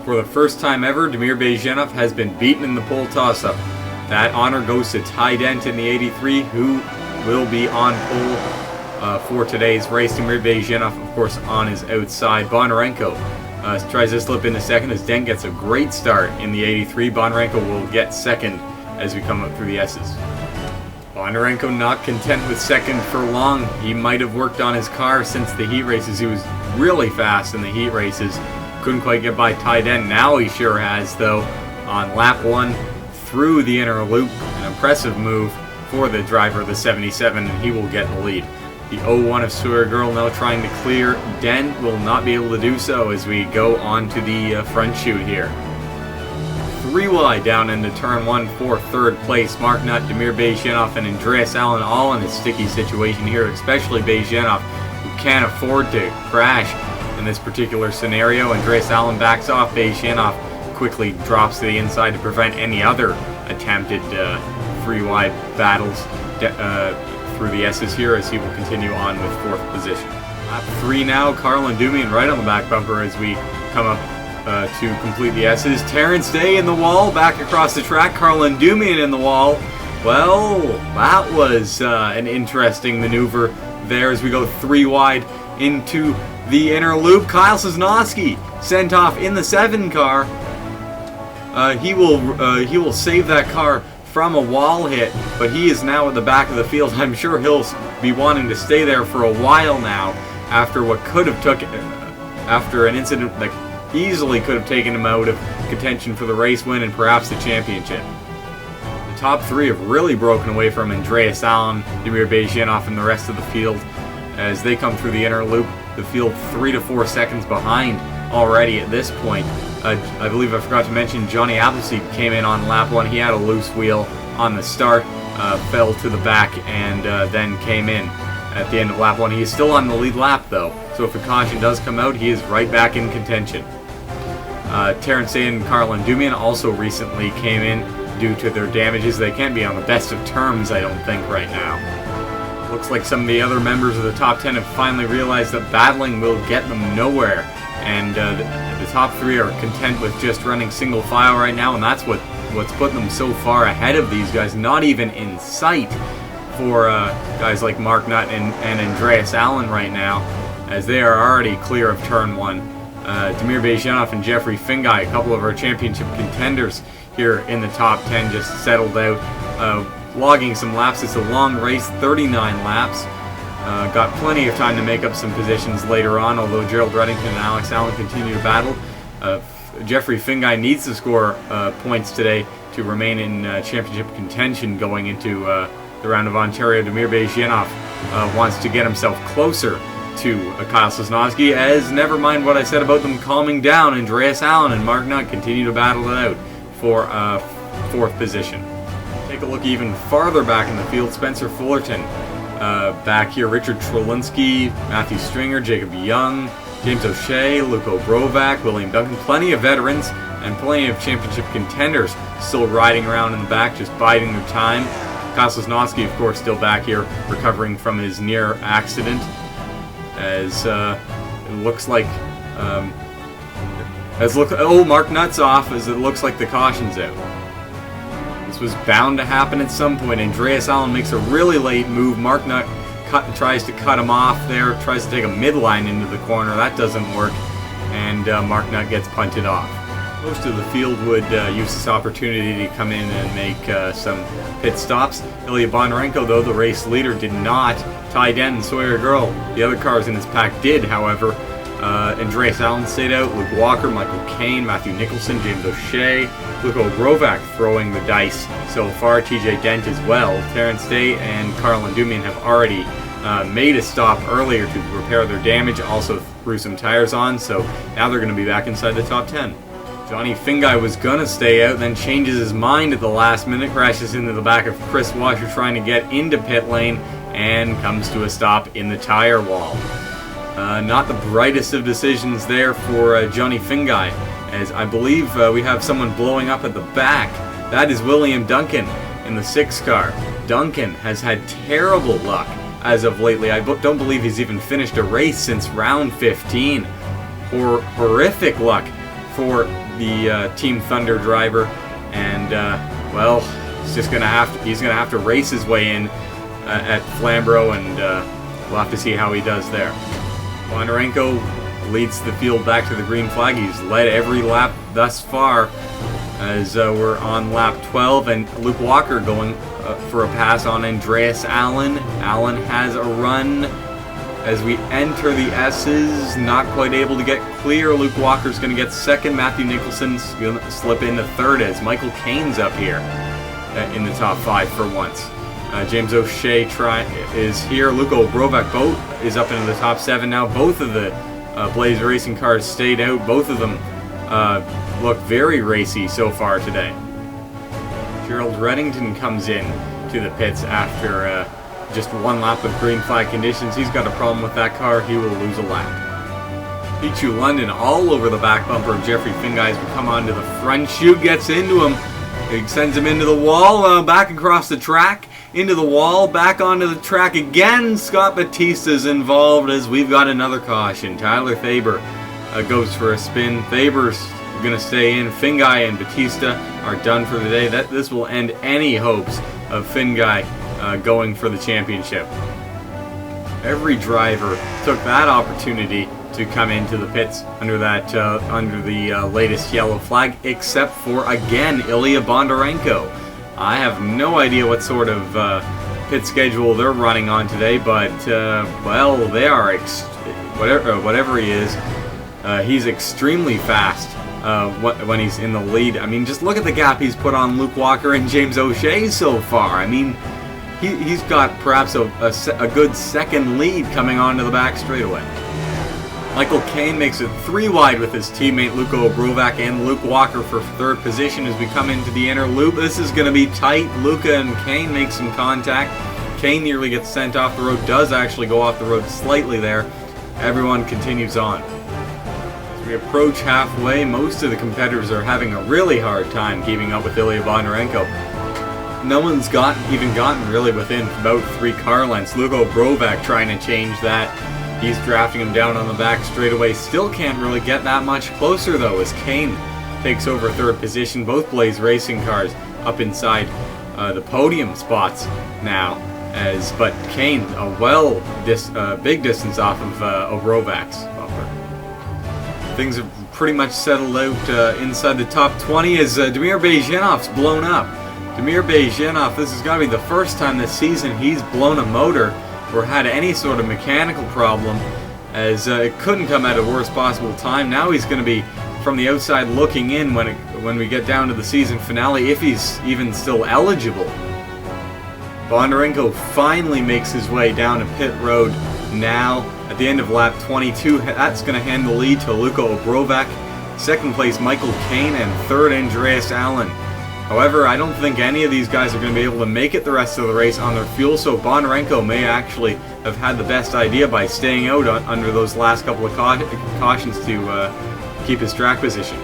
For the first time ever, Damir Baizhiyenov has been beaten in the pole toss-up. That honor goes to Dent in the 83, who will be on pole for today's race. Damir Baizhiyenov, of course, on his outside. Bondarenko tries to slip into second as Dent gets a great start in the 83. Bondarenko will get second as we come up through the S's. Bondarenko not content with second for long. He might have worked on his car since the heat races. He was really fast in the heat races. Couldn't quite get by Dent. Now he sure has, though, on lap 1 through the inner loop. An impressive move for the driver of the 77, and he will get the lead. The 01 of Sawyer Girl now trying to clear. Dent will not be able to do so as we go on to the front chute here. 3 wide down into turn 1 for third place. Mark Nutt, Damir Baizhiyenov, and Andreas Allen all in a sticky situation here, especially Baizhiyenov, who can't afford to crash in this particular scenario. Andreas Allen backs off. Baizhiyenov quickly drops to the inside to prevent any other attempted 3 wide battles through the S's here as he will continue on with 4th position. Lap 3 now, Carl and Dumian right on the back bumper as we come up to complete the S's. Terrence Day in the wall, back across the track. Carl and Dumian in the wall. Well, that was an interesting maneuver there as we go 3 wide into the inner loop. Kyle Sosnowski sent off in the 7 car. He will save that car from a wall hit, but he is now at the back of the field. I'm sure he'll be wanting to stay there for a while now after what could have after an incident that easily could have taken him out of contention for the race win and perhaps the championship. The top 3 have really broken away from Andreas Allen, Damir Baizhiyenov, and the rest of the field as they come through the inner loop. The field 3 to 4 seconds behind already at this point. I believe I forgot to mention Johnny Appleseed came in on lap 1. He had a loose wheel on the start, fell to the back, and then came in at the end of lap 1. He is still on the lead lap, though, so if a caution does come out, he is right back in contention. Terrence Day and Carl and Dumian also recently came in due to their damages. They can't be on the best of terms, I don't think, right now. Looks like some of the other members of the top 10 have finally realized that battling will get them nowhere, and the top 3 are content with just running single file right now, and that's what's put them so far ahead of these guys. Not even in sight for guys like Mark Nutt and Andreas Allen right now, as they are already clear of turn 1. Damir Baizhiyenov and Jeffery Finguy, a couple of our championship contenders here in the top 10, just settled out, logging some laps. It's a long race, 39 laps. Got plenty of time to make up some positions later on, although Gerald Reddington and Alex Allen continue to battle. Jeffery Finguy needs to score points today to remain in championship contention going into the round of Ontario. Damir Baizhiyenov wants to get himself closer to Kyle Sosnowski, as never mind what I said about them calming down. Andreas Allen and Mark Nutt continue to battle it out for 4th position. Take a look even farther back in the field. Spencer Fullerton back here. Richard Trelinsky, Matthew Stringer, Jacob Young, James O'Shea, Luke Obrovac, William Duncan. Plenty of veterans and plenty of championship contenders still riding around in the back, just biding their time. Kyle Sosnowski, of course, still back here recovering from his near accident, as it looks like Mark Nutt's off, as it looks like the caution's out. This was bound to happen at some point. Andreas Allen makes a really late move. Mark Nutt tries to cut him off there, tries to take a midline into the corner. That doesn't work, and Mark Nutt gets punted off. Most of the field would use this opportunity to come in and make some pit stops. Ilya Bondarenko, though, the race leader, did not. Dent and Sawyer Girl, the other cars in his pack, did, however. Andreas Allen stayed out. Luke Walker, Michael Caine, Matthew Nicholson, James O'Shea, Luke Obrovac throwing the dice so far. TJ Dent as well. Terrence Day and Carl and Dumian have already made a stop earlier to repair their damage, also threw some tires on, so now they're going to be back inside the top 10. Johnny Finguy was going to stay out, then changes his mind at the last minute, crashes into the back of Chris Washer trying to get into pit lane, and comes to a stop in the tire wall. Not the brightest of decisions there for Johnny Finguy, as I believe we have someone blowing up at the back. That is William Duncan in the 6 car. Duncan has had terrible luck as of lately. I don't believe he's even finished a race since round 15. Horrific luck for the Team Thunder driver, and well, he's gonna have to race his way in at Flamborough, and we'll have to see how he does there. Bondarenko leads the field back to the green flag. He's led every lap thus far, as we're on lap 12, and Luke Walker going for a pass on Andreas Allen. Allen has a run as we enter the S's, not quite able to get clear. Luke Walker's going to get second. Matthew Nicholson's going to slip into third as Michael Cain's up here in the top 5 for once. James O'Shea is here. Luka Obrovac boat is up into the top 7 now. Both of the Blaze Racing cars stayed out. Both of them look very racy so far today. Gerald Reddington comes in to the pits after just one lap of green flag conditions. He's got a problem with that car. He will lose a lap. Pichu London all over the back bumper of Jeffrey Finguy as we come onto the front chute. Gets into him. He sends him into the wall, back across the track, into the wall, back onto the track again. Scott Batista's involved as we've got another caution. Tyler Faber goes for a spin. Faber's going to stay in. Finguy and Batista are done for the day. This will end any hopes of Finguy going for the championship. Every driver took that opportunity to come into the pits under the latest yellow flag, except for, again, Ilya Bondarenko. I have no idea what sort of pit schedule they're running on today, but well, they are whatever he is. He's extremely fast when he's in the lead. I mean, just look at the gap he's put on Luke Walker and James O'Shea so far. I mean, he's got perhaps a good second lead coming onto the back straightaway. Michael Cain makes it 3 wide with his teammate Luka Obrovac and Luke Walker for third position as we come into the inner loop. This is going to be tight. Luka and Cain make some contact. Cain nearly gets sent off the road, does actually go off the road slightly there. Everyone continues on. As we approach halfway, most of the competitors are having a really hard time keeping up with Ilya Bondarenko. No one's even gotten really within about 3 car lengths. Luka Obrovac trying to change that. He's drafting him down on the back straightaway. Still can't really get that much closer though as Cain takes over third position. Both Blaze Racing cars up inside the podium spots now. But Cain a big distance off of Obrovac's bumper. Things have pretty much settled out inside the top 20 as Damir Baizhienov's blown up. Damir Baizhiyenov, this has got to be the first time this season he's blown a motor or had any sort of mechanical problem, as it couldn't come at a worst possible time. Now he's going to be from the outside looking in when we get down to the season finale, if he's even still eligible. Bondarenko finally makes his way down to pit road now at the end of lap 22. That's going to hand the lead to Luka Obrovac. Second place Michael Cain, and third Andreas Allen. However, I don't think any of these guys are going to be able to make it the rest of the race on their fuel, so Bondarenko may actually have had the best idea by staying out under those last couple of cautions to keep his track position.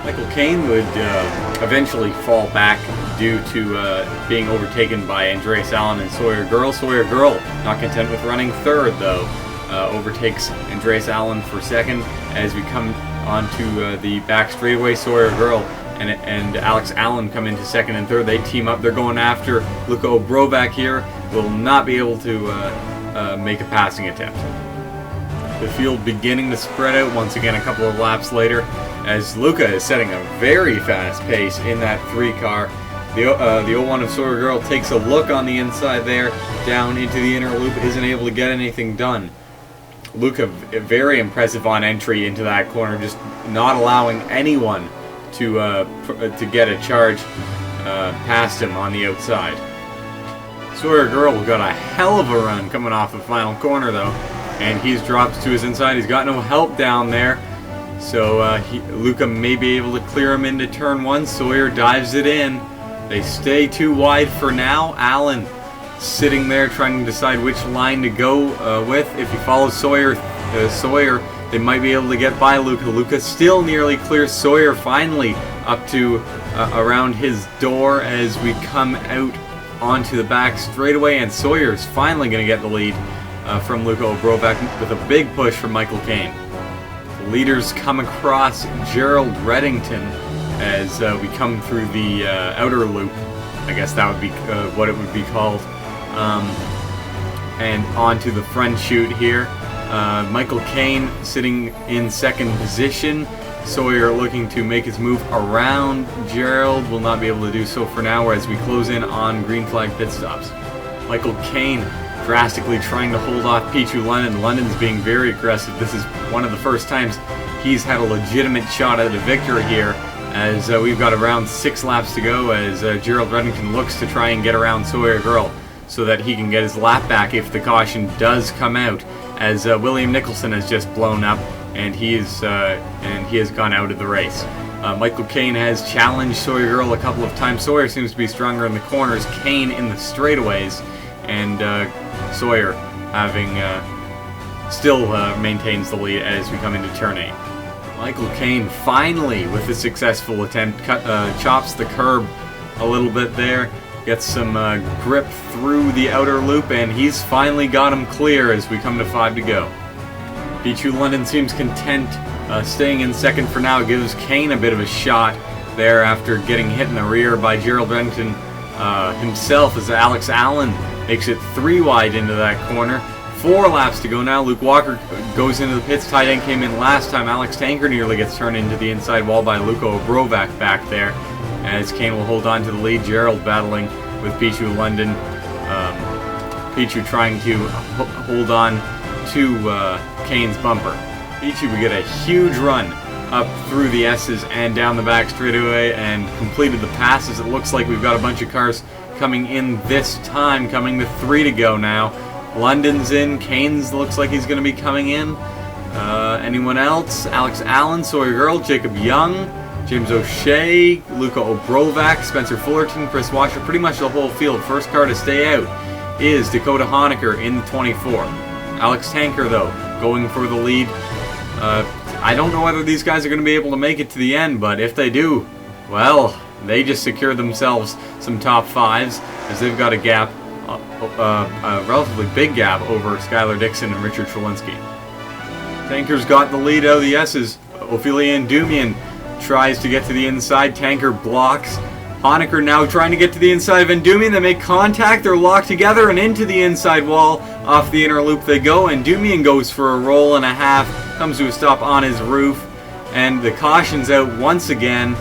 Michael Cain would eventually fall back due to being overtaken by Andreas Allen and Sawyer Girl. Sawyer Girl, not content with running third, though, overtakes Andreas Allen for second. As we come onto the back straightaway, Sawyer Girl and Alex Allen come into second and third. They team up. They're going after Luka Obrovac here. Will not be able to make a passing attempt. The field beginning to spread out once again a couple of laps later, as Luka is setting a very fast pace in that 3 car. The 01 of Sawyer Girl takes a look on the inside there, down into the inner loop, isn't able to get anything done. Luka very impressive on entry into that corner, just not allowing anyone to get a charge past him on the outside. Sawyer Girl got a hell of a run coming off the final corner though, and he's dropped to his inside. He's got no help down there, so Luka may be able to clear him into turn 1. Sawyer dives it in. They stay 2 wide for now. Allen sitting there trying to decide which line to go with. If he follows Sawyer, they might be able to get by Luka. Luka still nearly clears Sawyer finally up to around his door as we come out onto the back straightaway, and Sawyer's finally going to get the lead from Luka Obrovac with a big push from Michael Cain. The leaders come across Gerald Reddington as we come through the outer loop. I guess that would be what it would be called. And onto the front chute here. Michael Caine sitting in second position. Sawyer looking to make his move around Gerald. Will not be able to do so for now as we close in on green flag pit stops. Michael Caine drastically trying to hold off Pichu London. London's being very aggressive. This is one of the first times he's had a legitimate shot at a victory here, as we've got around 6 laps to go as Gerald Reddington looks to try and get around Sawyer Girl so that he can get his lap back if the caution does come out, as William Nicholson has just blown up and he has gone out of the race. Michael Caine has challenged Sawyer Girl a couple of times. Sawyer seems to be stronger in the corners, Caine in the straightaways, and Sawyer having still maintains the lead as we come into turn 8. Michael Caine finally, with a successful attempt, chops the curb a little bit there, gets some grip through the outer loop, and he's finally got him clear as we come to 5 to go. Pichu London seems content staying in second for now. Gives Caine a bit of a shot there after getting hit in the rear by Gerald Reddington himself, as Alex Allen makes it 3 wide into that corner. 4 laps to go now. Luke Walker goes into the pits. Tight end came in last time. Alex Tanker nearly gets turned into the inside wall by Luko Obrovac back there, as Caine will hold on to the lead. Gerald battling with Pichu London. Pichu trying to hold on to Caine's bumper. Pichu would get a huge run up through the S's and down the back straightaway and completed the passes. It looks like we've got a bunch of cars coming in this time, coming to 3 to go now. London's in, Caine's looks like he's going to be coming in. Anyone else? Alex Allen, Sawyer Girl, Jacob Young, James O'Shea, Luka Obrovac, Spencer Fullerton, Chris Washer, pretty much the whole field. First car to stay out is Dakota Honecker in the 24. Alex Tanker, though, going for the lead. I don't know whether these guys are going to be able to make it to the end, but if they do, well, they just secured themselves some top 5s, as they've got a gap, a relatively big gap over Skylar Dixon and Richard Trelinsky. Tanker's got the lead out of the S's. Ophelia Ndumian tries to get to the inside. Tanker blocks. Honecker now trying to get to the inside of Ndumian. They make contact. They're locked together and into the inside wall. Off the inner loop they go. Ndumian goes for a roll and a half. Comes to a stop on his roof. And the caution's out once again.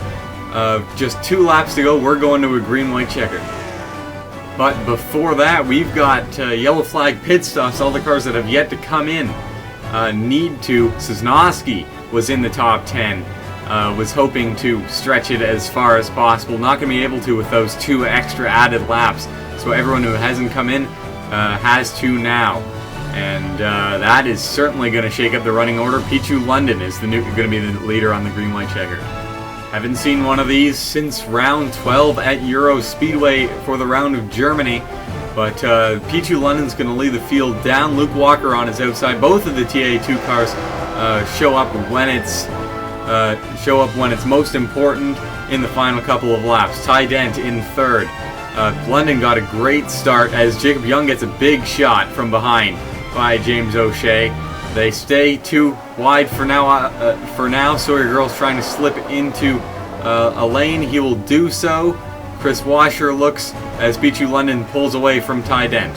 Just 2 laps to go. We're going to a green-white checker. But before that, we've got yellow flag pit stops. All the cars that have yet to come in need to. Cisnowski was in the top 10. Was hoping to stretch it as far as possible. Not going to be able to with those 2 extra added laps. So everyone who hasn't come in has to now. And that is certainly going to shake up the running order. Pichu London is going to be the leader on the green-white checker. Haven't seen one of these since round 12 at Euro Speedway for the round of Germany. But Pichu London's going to lead the field down. Luke Walker on his outside. Both of the TA2 cars show up when it's most important in the final couple of laps. Ty Dent in third. London got a great start as Jacob Young gets a big shot from behind by James O'Shea. They stay 2 wide for now. Sawyer Girl's trying to slip into a lane. He will do so. Chris Washer looks as Pichu London pulls away from Ty Dent.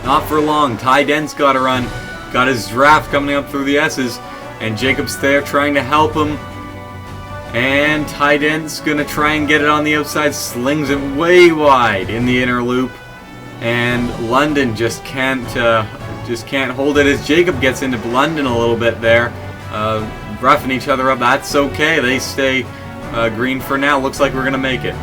Not for long. Ty Dent's got to run. Got his draft coming up through the S's. And Jacob's there trying to help him. And Ty Dent's going to try and get it on the outside. Slings it way wide in the inner loop. And London just can't hold it as Jacob gets into London a little bit there. Roughing each other up. That's okay. They stay green for now. Looks like we're going to make it.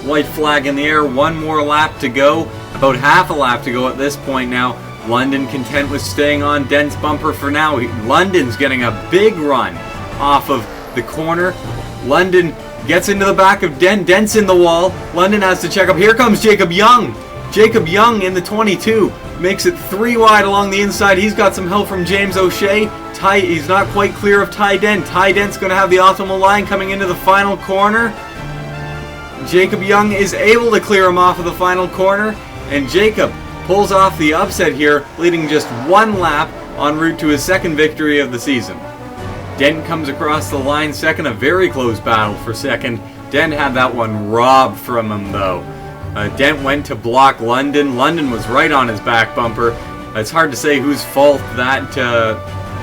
White flag in the air. 1 more lap to go. About half a lap to go at this point now. London content with staying on Dent's bumper for now. London's getting a big run off of the corner. London gets into the back of Dent. Dent's in the wall. London has to check up. Here comes Jacob Young. Jacob Young in the 22 makes it 3 wide along the inside. He's got some help from James O'Shea. He's not quite clear of Ty Dent. Ty Dent's going to have the optimal line coming into the final corner. Jacob Young is able to clear him off of the final corner. And Jacob pulls off the upset here, leading just 1 lap en route to his second victory of the season. Dent comes across the line second, a very close battle for second. Dent had that one robbed from him though. Dent went to block London. London was right on his back bumper. It's hard to say whose fault that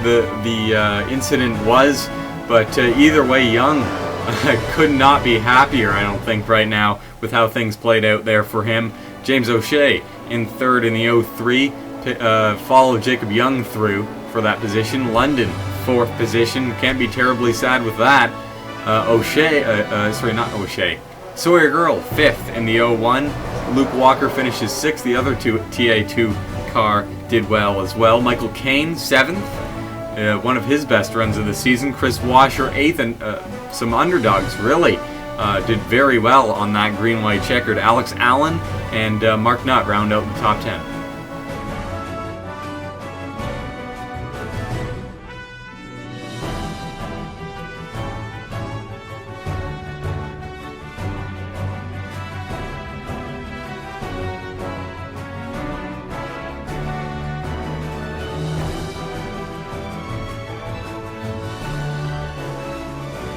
the incident was, but either way, Young could not be happier, I don't think, right now with how things played out there for him. James O'Shea in third in the 03, followed Jacob Young through for that position. London, fourth position, can't be terribly sad with that. Sawyer Girl, fifth in the 01. Luke Walker finishes sixth. The other two TA2 car did well as well. Michael Caine, seventh. One of his best runs of the season. Chris Washer, eighth, and some underdogs really did very well on that green-white checkered. Alex Allen and Mark Nutt round out the top 10.